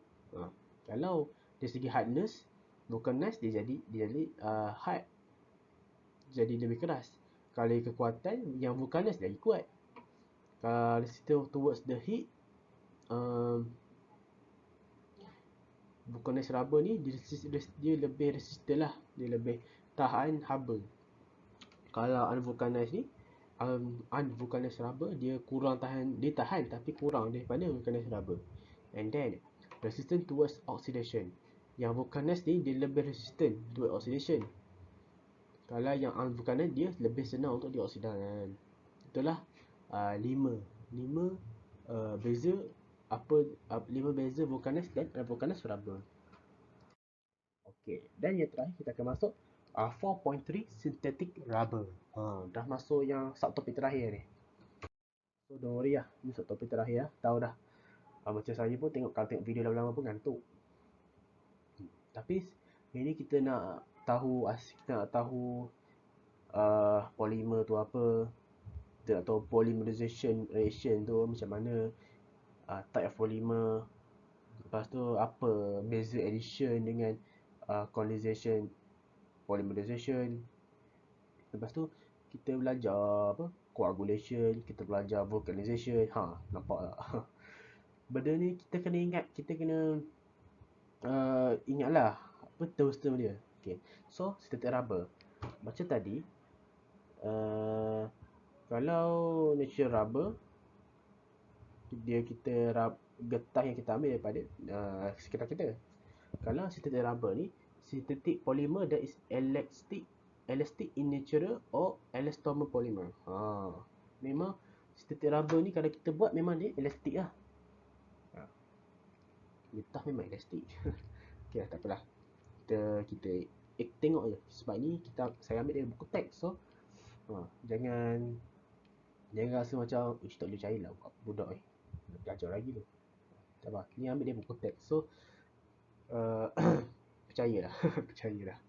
Kalau dari segi hardness, vulcanized dia jadi hard, jadi lebih keras. Kalau kekuatan, yang vulcanized lagi kuat. Kalau still towards the heat, vulcanized rubber ni dia lebih resistant lah, dia lebih tahan haba. Kalau unvulcanized rubber dia kurang tahan, dia tahan tapi kurang daripada vulcanized rubber. And then resistant towards oxidation. Yang vulcanized ni dia lebih resistant towards oxidation. Kalau yang unvulcanized dia lebih senang untuk dioksidan. Itulah 5 beza beza vulcanized dan unvulcanized rubber. Okey, dan yang terakhir kita akan masuk 4.3 synthetic rubber. Dah masuk yang subtopik terakhir ni. So don't worry lah, ni subtopik terakhir lah. Tahu dah. Macam saya pun kalau tengok video lama-lama pun ngantuk. Tapi ini kita nak tahu polymer tu apa. Kita nak tahu polymerization reaction tu macam mana, type of polymer. Lepas tu apa beza addition dengan condensation, polymerization. Lepas tu kita belajar coagulation, kita belajar vulcanization. Nampak tak? Benda ni kita kena ingatlah apa term dia. Okay. So, synthetic rubber. Macam tadi, kalau natural rubber, getah yang kita ambil daripada sekitar kita. Kalau synthetic rubber ni, synthetic polymer that is elastic in nature or elastomer polymer. Memang Sintetik rubber ni kalau kita buat memang dia elastik lah. Getah memang elastik. Okay, tak apalah. Kita tengok je. Sebab ni saya ambil dari buku teks. So jangan rasa macam tak boleh percaya lah budak ni. Belajar lagi tu. Tak apa. Ni ambil dari buku teks. So percayalah. Percayalah.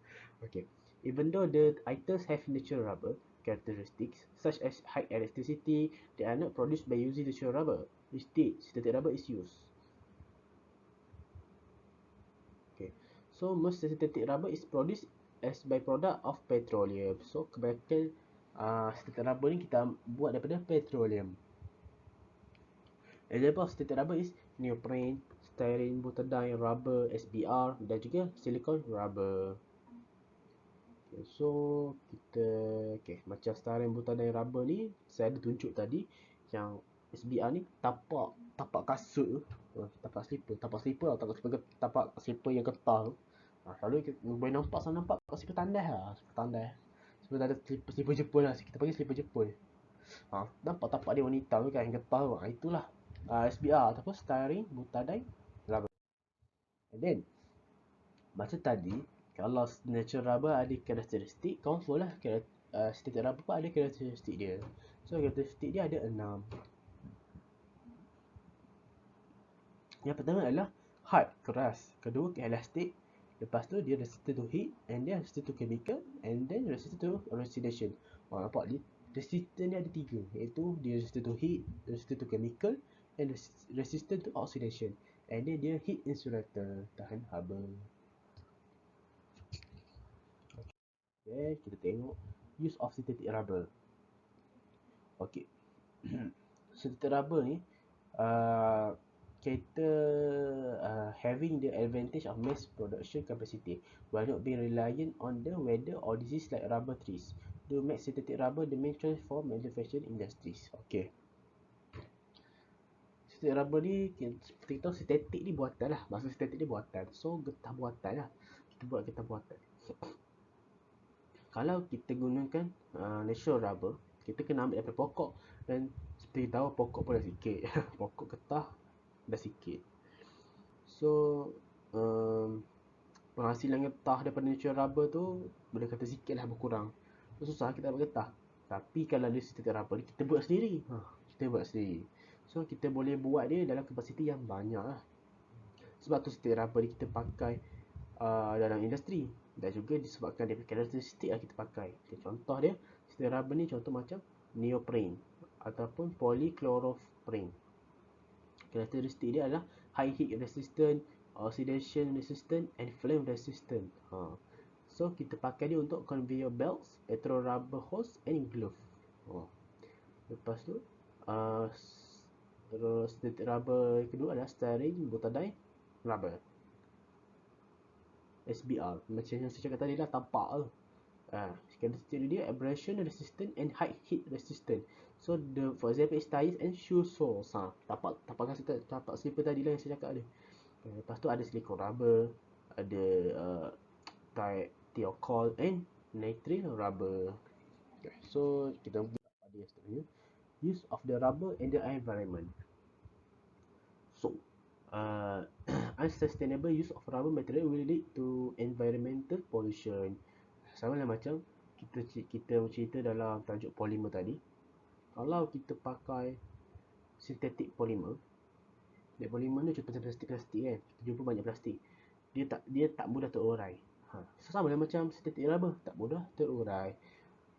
Okay. Even though the items have natural rubber characteristics such as high elasticity, they are not produced by using natural rubber. Instead, synthetic rubber is used. Okay. So most synthetic rubber is produced as byproduct of petroleum. So kebanyakan synthetic rubber ni kita buat daripada petroleum. Example of synthetic rubber is neoprene, styrene, butadiene, rubber, SBR dan juga silicone rubber. Okay, so macam styrene, butadiene, rubber ni saya ada tunjuk tadi yang SBR ni tapak kasut tu, tapak slipper yang getah tu. Selalu kita boleh nampak slipper tandas lah, slipper Jepun lah, kita panggil slipper Jepun. Nampak tapak dia warna hitam tu kan, yang getah tu. Itulah SBR ataupun styrene, butadiene, rubber. And then macam tadi, kalau natural rubber ada karakteristik, confirm lah synthetic rubber pun ada karakteristik dia. So karakteristik dia ada 6. Yang pertama adalah hard, keras. Kedua, elastic. Lepas tu dia resistant to heat, and then resistant to chemical, and then resistant to oxidation. Nampak dia resistant dia ada 3, iaitu dia resistant to heat, resistant to chemical, and resistant to oxidation. And then dia heat insulator, tahan haba. Okay, kita tengok use of synthetic rubber. Okay. Synthetic rubber ni kita having the advantage of mass production capacity while not being reliant on the weather or disease like rubber trees. To make synthetic rubber the main choice for manufacturing industries. Okay. Synthetic rubber ni seperti kita tahu, sintetik ni buatan lah. Maksud sintetik ni buatan. So getah buatan lah. Kita buat getah buatan. Kalau kita gunakan natural rubber, kita kena ambil daripada pokok. Dan seperti tahu pokok pun dah sikit. Pokok getah dah sikit. So penghasilan getah daripada natural rubber tu boleh kata sikit lah, berkurang. So susah kita dapat getah. Tapi kalau ada synthetic rubber, kita buat sendiri. So kita boleh buat dia dalam kapasiti yang banyak lah. Sebab tu synthetic rubber ni kita pakai dalam industri. Dan juga disebabkan dia karakteristik lah kita pakai. Contoh dia, synthetic rubber ni contoh macam neoprene ataupun polychloroprene. Karakteristik dia adalah high heat resistant, oxidation resistant, and flame resistant. So kita pakai dia untuk conveyor belts, petro rubber hose, and glove. Lepas tu terus rubber kedua adalah styrene, butadiene, rubber, SBR. Macam yang saya cakap tadi lah, tapak tu. Karakteristik dia abrasion resistant and high heat resistant. So for example is tires and shoe soles. Tapak slipper tadi lah yang saya cakap ada. Lepas tu ada silicone rubber, ada thiokol and nitrile rubber. So kita buat pada yang seterusnya, use of the rubber in the environment. So unsustainable use of rubber material will lead to environmental pollution. Sama lah macam kita cerita dalam tajuk polimer tadi. Kalau kita pakai sintetik polimer, polimer ni contoh plastik kan, kita jumpa banyak plastik, dia tak mudah terurai. Sama lah macam sintetik rubber, tak mudah terurai.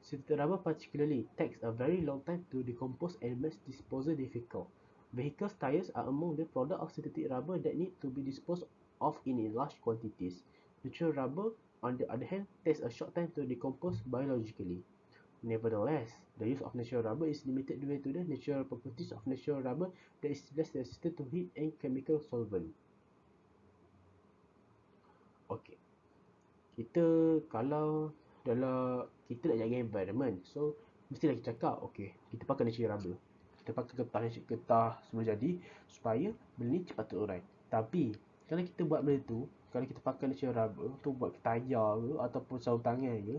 Synthetic rubber particularly takes a very long time to decompose and makes disposal difficult. Vehicles tires are among the product of synthetic rubber that need to be disposed of in large quantities. Natural rubber, on the other hand, takes a short time to decompose biologically. Nevertheless, the use of natural rubber is limited due to the natural properties of natural rubber that is less resistant to heat and chemical solvent. Okay. Kalau kita nak jaga environment, so mestilah kita cakap, okay, kita pakai natural rubber. Kita pakai getah sebelum jadi supaya benda ni cepat terurai. Tapi kalau kita buat benda tu, kalau kita pakai natural rubber tu buat tayar ke ataupun sarung tangan ke,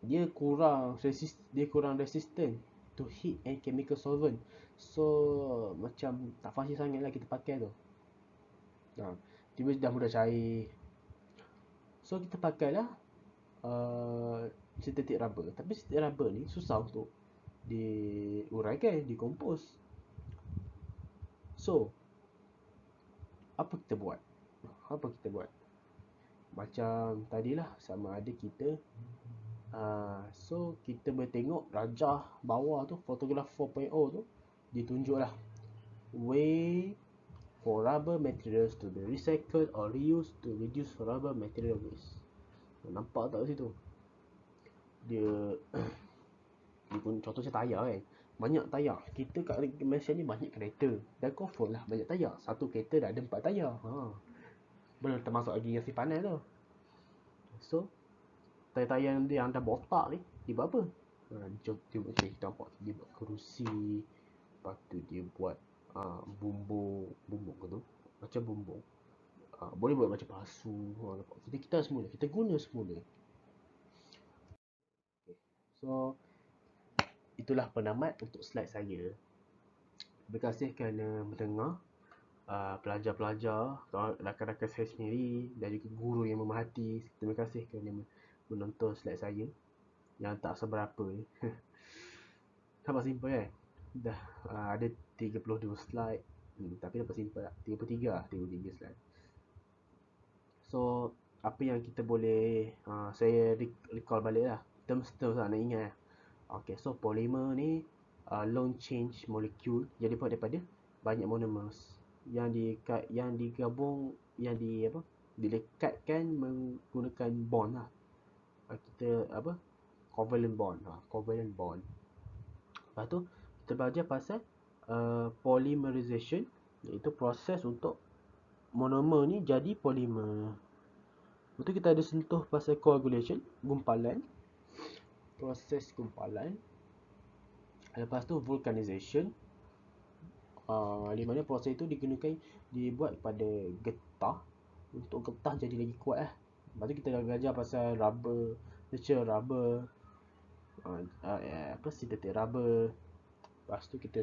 dia kurang resistant to heat and chemical solvent. So macam tak fussy sangat lah kita pakai tu. Tiba dah mudah cair. So kita pakailah synthetic rubber. Tapi synthetic rubber ni susah untuk diuraikan, dikompos. So apa kita buat? Macam tadilah, sama ada kita so kita boleh tengok rajah bawah tu, photograph 4.0 tu ditunjuklah way for rubber materials to be recycled or reused to reduce rubber material waste. Nampak tak kat situ? Dia contohnya tayar kan. Banyak tayar. Kita kat Malaysia ni banyak kereta. Dan confirm lah banyak tayar. Satu kereta dah ada 4 tayar. Belum termasuk lagi yang simpanan tu. So tayar-tayar yang dah botak ni dia buat apa? Dia buat macam kita nampak, dia buat kerusi. Lepas tu dia buat bumbung ke tu? Macam bumbung. Boleh buat macam pasu. Kita semula, kita guna semula. So itulah penamat untuk slide saya. Terima kasih kerana mendengar. Pelajar-pelajar, rakan-rakan saya sendiri dan juga guru yang memahati, terima kasih kerana menonton slide saya yang tak seberapa ni. Nampak simple kan? Dah ada 32 slide, tapi nampak simple lah. 33 slide. So apa yang kita boleh saya recall balik lah, terms-terms lah nak ingat lah. Okay, so polymer ni long chain molecule yang dibuat daripada banyak monomers yang digabung, dilekatkan menggunakan bond lah. Covalent bond. Lepas tu kita belajar pasal polymerization, iaitu proses untuk monomer ni jadi polimer. Lepas tu kita ada sentuh pasal coagulation, proses gumpalan. Lepas tu vulcanization, di mana proses itu dibuat pada getah untuk getah jadi lagi kuat lah. Lepas tu kita dah belajar pasal rubber, natural rubber, synthetic rubber. Lepas tu kita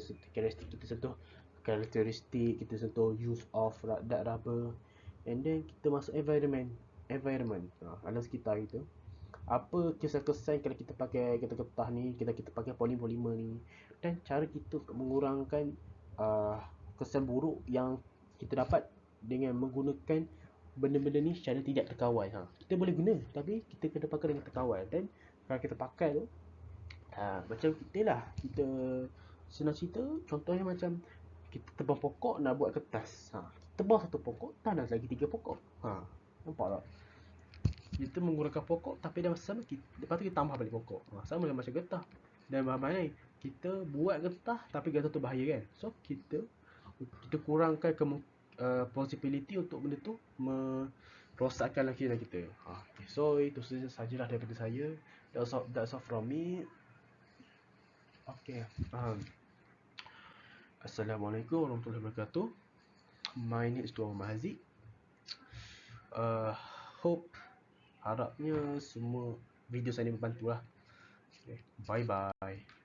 sentuh karakteristik, kita sentuh use of that rubber, and then kita masuk environment alam sekitar kita. Apa kesan-kesan kalau kita pakai getah ni, kita pakai polimer ni, dan cara kita untuk mengurangkan kesan buruk yang kita dapat dengan menggunakan benda-benda ni secara tidak terkawal. Kita boleh guna, tapi kita kena pakai dengan terkawal. Dan kalau kita pakai tu macam kita senang cerita, contohnya macam kita tebang pokok nak buat kertas. Tebang satu pokok, tanam lagi 3 pokok. Nampak tak? Kita menggunakan pokok, tapi dah sama lepas tu kita tambah balik pokok. Sama macam getah. Dan bahan-bahan lain, kita buat getah tapi getah tu bahaya kan. So kita kurangkan possibility untuk benda tu merosakkan lakiran kita. Okay. So itu sajalah daripada saya. That's all from me. Okay. Assalamualaikum warahmatullahi wabarakatuh. My name is Tuan Mahazi. Harapnya semua video saya ni membantu lah. Okay. Bye bye.